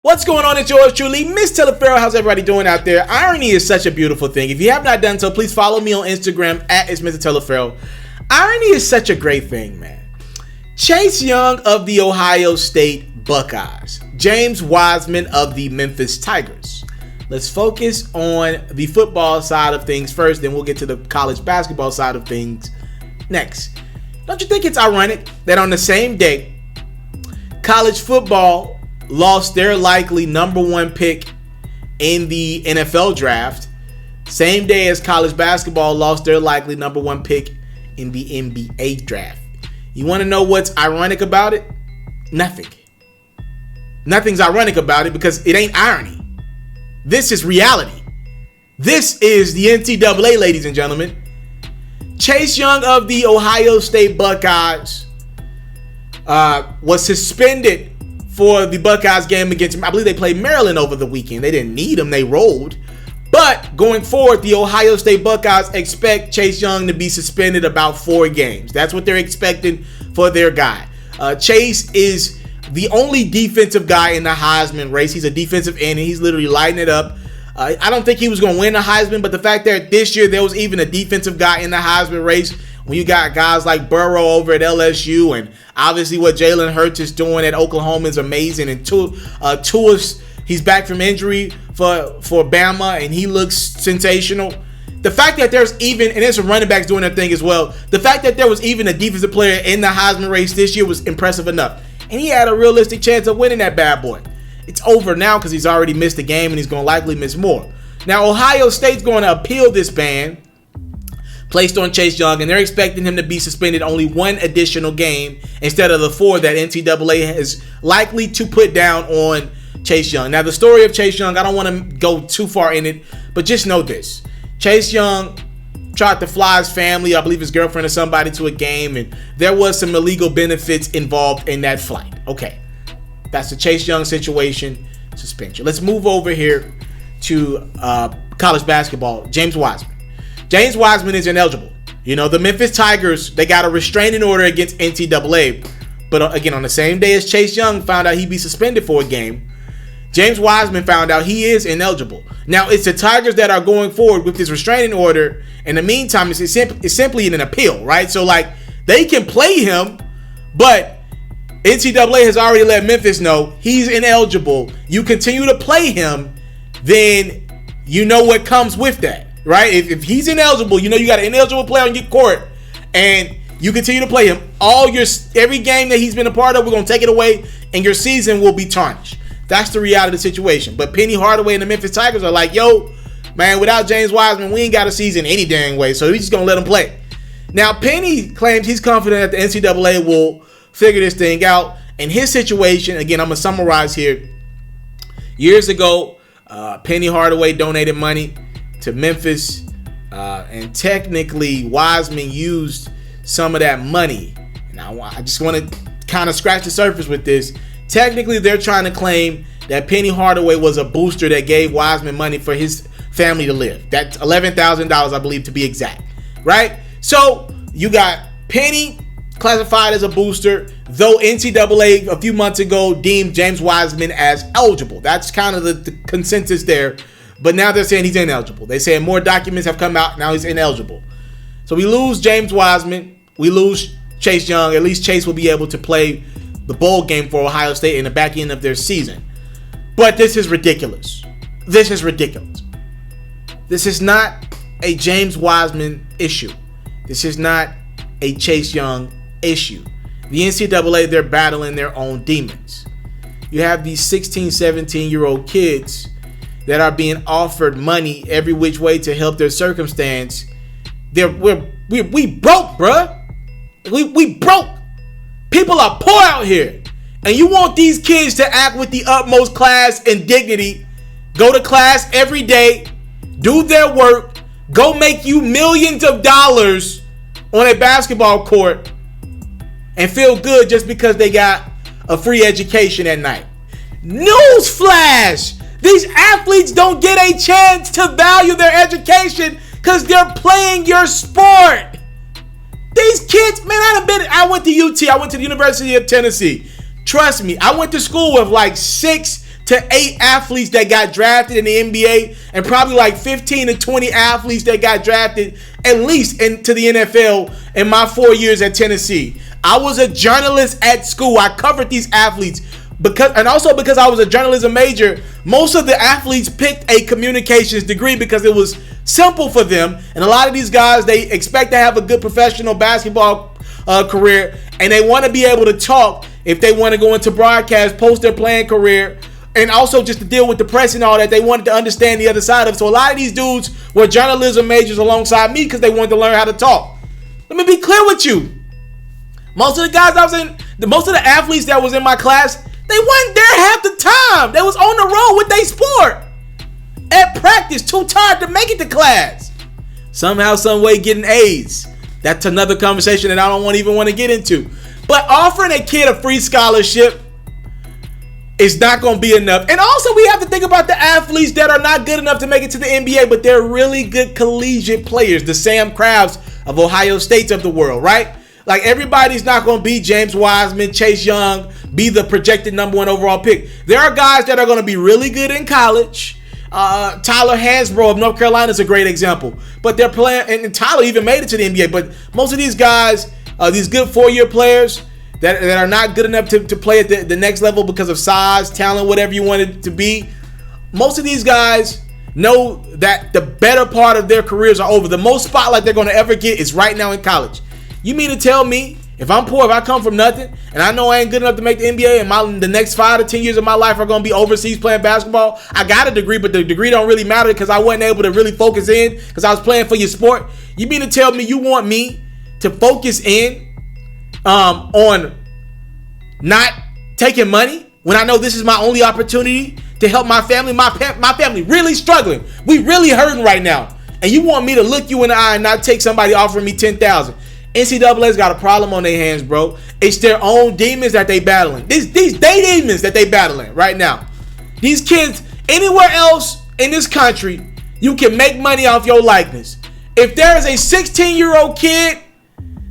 What's going on? It's yours truly, Mr.Taliaferro. How's everybody doing out there? Irony is such a beautiful thing. If you have not done so, please follow me on Instagram at it's Mr.Taliaferro. Irony is such a great thing, man. Chase Young of the Ohio State Buckeyes, James Wiseman of the Memphis Tigers. Let's focus on the football side of things first, then we'll get to the college basketball side of things next. Don't you think it's ironic that on the same day, college football lost their likely number one pick in the NFL draft, same day as college basketball lost their likely number one pick in the NBA draft? You want to know what's ironic about it? Nothing. Nothing's ironic about it because it ain't irony. This is reality. This is the NCAA, ladies and gentlemen. Chase Young of the Ohio State Buckeyes was suspended for the Buckeyes game against, I believe they played Maryland over the weekend. They didn't need him, they rolled. But going forward, the Ohio State Buckeyes expect Chase Young to be suspended about 4 games. That's what they're expecting for their guy. Chase is the only defensive guy in the Heisman race. He's a defensive end, and he's literally lighting it up. I don't think he was going to win the Heisman, but the fact that this year there was even a defensive guy in the Heisman race, when you got guys like FERRO over at LSU, and obviously what Jalen Hurts is doing at Oklahoma is amazing. And Tua's, he's back from injury for Bama, and he looks sensational. The fact that there's even, and there's some running backs doing their thing as well, the fact that there was even a defensive player in the Heisman race this year was impressive enough. And he had a realistic chance of winning that bad boy. It's over now because he's already missed a game and he's going to likely miss more. Now, Ohio State's going to appeal this ban placed on Chase Young, and they're expecting him to be suspended only 1 additional game instead of the 4 that NCAA is likely to put down on Chase Young. Now, the story of Chase Young, I don't want to go too far in it, but just know this. Chase Young tried to fly his family, I believe his girlfriend or somebody, to a game, and there was some illegal benefits involved in that flight. Okay, that's the Chase Young situation, suspension. Let's move over here to college basketball. James Wiseman. James Wiseman is ineligible. You know, the Memphis Tigers, they got a restraining order against NCAA. But again, on the same day as Chase Young found out he'd be suspended for a game, James Wiseman found out he is ineligible. Now, it's the Tigers that are going forward with this restraining order. In the meantime, it's simply an appeal, right? So, like, they can play him, but NCAA has already let Memphis know he's ineligible. You continue to play him, then you know what comes with that. Right? If he's ineligible, you know you got an ineligible player on your court, and you continue to play him. Every game that he's been a part of, we're gonna take it away, and your season will be tarnished. That's the reality of the situation. But Penny Hardaway and the Memphis Tigers are like, yo, man, without James Wiseman, we ain't got a season any dang way. So we're just gonna let him play. Now, Penny claims he's confident that the NCAA will figure this thing out. And his situation, again, I'm gonna summarize here. Years ago, Penny Hardaway donated money to Memphis, and technically Wiseman used some of that money. Now, I just want to kind of scratch the surface with this. Technically, they're trying to claim that Penny Hardaway was a booster that gave Wiseman money for his family to live. That's $11,000, I believe, to be exact, right? So you got Penny classified as a booster, though NCAA a few months ago deemed James Wiseman as eligible. That's kind of the consensus there. But now they're saying he's ineligible. They say more documents have come out. Now he's ineligible. So we lose James Wiseman. We lose Chase Young. At least Chase will be able to play the bowl game for Ohio State in the back end of their season. But this is ridiculous. This is ridiculous. This is not a James Wiseman issue. This is not a Chase Young issue. The NCAA, they're battling their own demons. You have these 16, 17-year-old kids that are being offered money every which way to help their circumstance. We broke, bruh. We broke. People are poor out here. And you want these kids to act with the utmost class and dignity, go to class every day, do their work, go make you millions of dollars on a basketball court, and feel good just because they got a free education at night. Newsflash! These athletes don't get a chance to value their education because they're playing your sport. These kids, man, I went to UT. I went to the University of Tennessee. Trust me, I went to school with like 6 to 8 athletes that got drafted in the NBA, and probably like 15 to 20 athletes that got drafted at least into the NFL in my 4 years at Tennessee. I was a journalist at school. I covered these athletes because I was a journalism major. Most of the athletes picked a communications degree because it was simple for them. And a lot of these guys, they expect to have a good professional basketball career, and they want to be able to talk if they want to go into broadcast post their playing career, and also just to deal with the press and all that. They wanted to understand the other side of it. So a lot of these dudes were journalism majors alongside me because they wanted to learn how to talk. Let me be clear with you. Most of the guys most of the athletes that was in my class, they wasn't there half the time. They was on the road with their sport. At practice, too tired to make it to class. Somehow, some way getting A's. That's another conversation that I don't even want to get into. But offering a kid a free scholarship is not going to be enough. And also, we have to think about the athletes that are not good enough to make it to the NBA, but they're really good collegiate players. The Sam Crabs of Ohio State of the world, right? Like, everybody's not going to be James Wiseman, Chase Young, be the projected #1 overall pick. There are guys that are going to be really good in college. Tyler Hansbrough of North Carolina is a great example. But they're playing, and Tyler even made it to the NBA. But most of these guys, these good 4-year players that are not good enough to play at the next level because of size, talent, whatever you want it to be, most of these guys know that the better part of their careers are over. The most spotlight they're going to ever get is right now in college. You mean to tell me, if I'm poor, if I come from nothing, and I know I ain't good enough to make the NBA, and the next 5 to 10 years of my life are going to be overseas playing basketball? I got a degree, but the degree don't really matter because I wasn't able to really focus in because I was playing for your sport. You mean to tell me you want me to focus in on not taking money when I know this is my only opportunity to help my family? My family really struggling. We really hurting right now. And you want me to look you in the eye and not take somebody offering me $10,000? NCAA's got a problem on their hands, bro. It's their own demons that they battling. These demons that they battling right now. These kids, anywhere else in this country, you can make money off your likeness. If there is a 16-year-old kid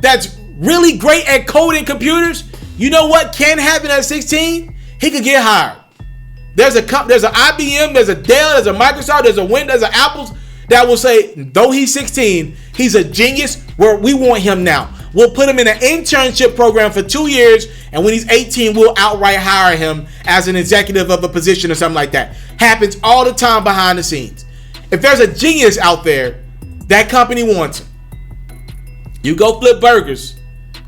that's really great at coding computers, you know what can happen at 16? He could get hired. There's an IBM, there's a Dell, there's a Microsoft, there's a Windows, there's an Apple's that will say, though he's 16, he's a genius. Where we want him now. We'll put him in an internship program for 2 years, and when he's 18, we'll outright hire him as an executive of a position or something like that. Happens all the time behind the scenes. If there's a genius out there, that company wants him. You go flip burgers,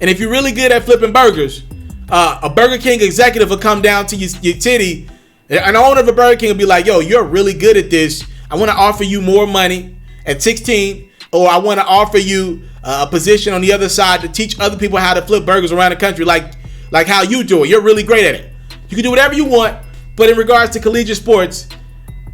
and if you're really good at flipping burgers, a Burger King executive will come down to your titty. An owner of a Burger King will be like, yo, you're really good at this. I want to offer you more money at 16, or I want to offer you a position on the other side to teach other people how to flip burgers around the country like how you do it. You're really great at it. You can do whatever you want, but in regards to collegiate sports,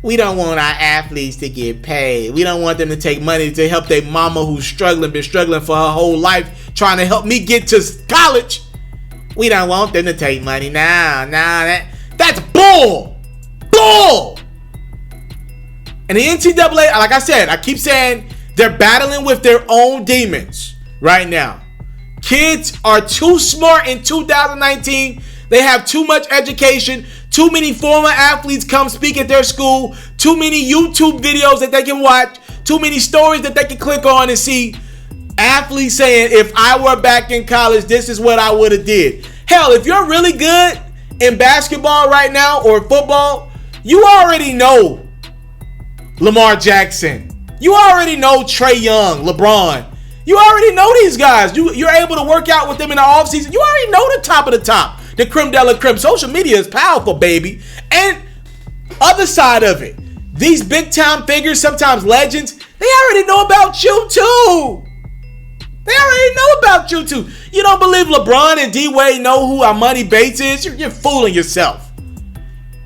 we don't want our athletes to get paid. We don't want them to take money to help their mama who's been struggling for her whole life, trying to help me get to college. We don't want them to take money. That's bull. Bull. And the NCAA, like I said, I keep saying, they're battling with their own demons right now. Kids are too smart in 2019. They have too much education. Too many former athletes come speak at their school. Too many YouTube videos that they can watch. Too many stories that they can click on and see athletes saying, if I were back in college, this is what I would have did. Hell, if you're really good in basketball right now or football, you already know Lamar Jackson. You already know Trae Young, LeBron. You already know these guys. You're able to work out with them in the offseason. You already know the top of the top. The creme de la creme. Social media is powerful, baby. And other side of it, these big time figures, sometimes legends, they already know about you too. They already know about you too. You don't believe LeBron and D-Wade know who Armani Bates is? You're fooling yourself.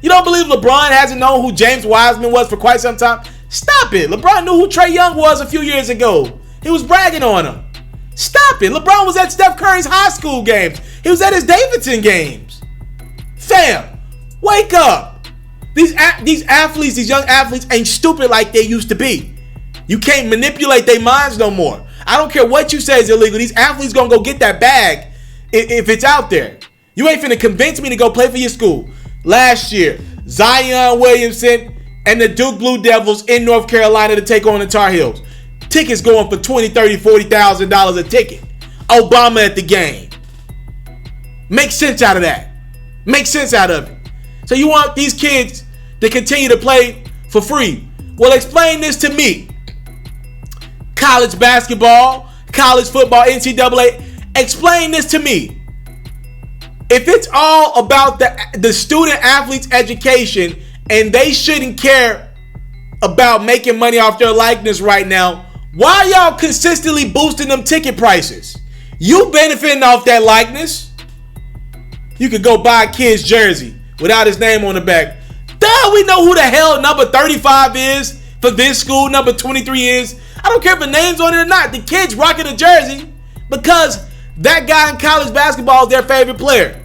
You don't believe LeBron hasn't known who James Wiseman was for quite some time? Stop it. LeBron knew who Trae Young was a few years ago. He was bragging on him. Stop it. LeBron was at Steph Curry's high school games. He was at his Davidson games. Fam, wake up. These athletes, these young athletes ain't stupid like they used to be. You can't manipulate their minds no more. I don't care what you say is illegal. These athletes gonna go get that bag if it's out there. You ain't finna convince me to go play for your school. Last year, Zion Williamson and the Duke Blue Devils in North Carolina to take on the Tar Heels. Tickets going for $20,000, $30,000, $40,000 a ticket. Obama at the game. Make sense out of that. Make sense out of it. So you want these kids to continue to play for free? Well, explain this to me. College basketball, college football, NCAA. Explain this to me. If it's all about the student athlete's education and they shouldn't care about making money off their likeness right now, why y'all consistently boosting them ticket prices? You benefiting off that likeness. You could go buy a kid's jersey without his name on the back. Duh, we know who the hell number 35 is for this school, number 23 is. I don't care if the name's on it or not. The kid's rocking a jersey because that guy in college basketball is their favorite player.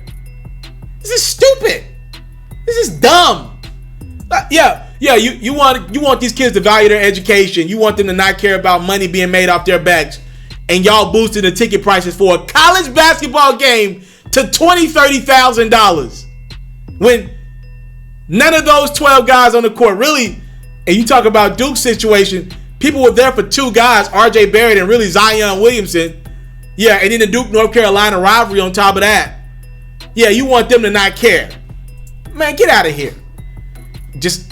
This is stupid. This is dumb. You want these kids to value their education. You want them to not care about money being made off their backs. And y'all boosting the ticket prices for a college basketball game to $20,000, $30,000. When none of those 12 guys on the court really, and you talk about Duke's situation, people were there for two guys, RJ Barrett and really Zion Williamson. Yeah, and then the Duke North Carolina rivalry on top of that. Yeah, you want them to not care. Man, get out of here.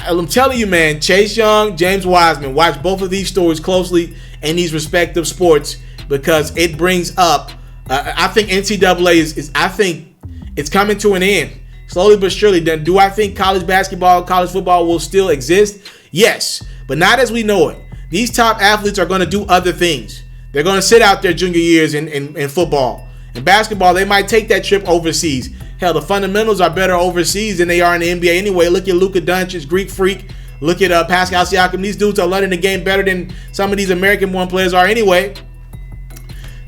I'm telling you, man, Chase Young, James Wiseman, watch both of these stories closely in these respective sports because it brings up, I think NCAA I think it's coming to an end. Slowly but surely. Then do I think college basketball, college football will still exist? Yes, but not as we know it. These top athletes are going to do other things. They're going to sit out their junior years in football. In basketball, they might take that trip overseas. Hell, the fundamentals are better overseas than they are in the NBA anyway. Look at Luka Doncic, Greek Freak. Look at Pascal Siakam. These dudes are learning the game better than some of these American-born players are anyway.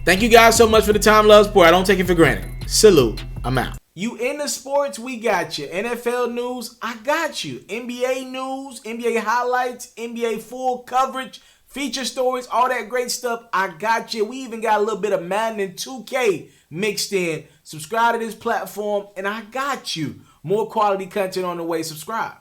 Thank you guys so much for the time, love, support. I don't take it for granted. Salute. I'm out. You in the sports, we got you. NFL news, I got you. NBA news, NBA highlights, NBA full coverage, feature stories, all that great stuff, I got you. We even got a little bit of Madden and 2K mixed in. Subscribe to this platform, and I got you. More quality content on the way. Subscribe.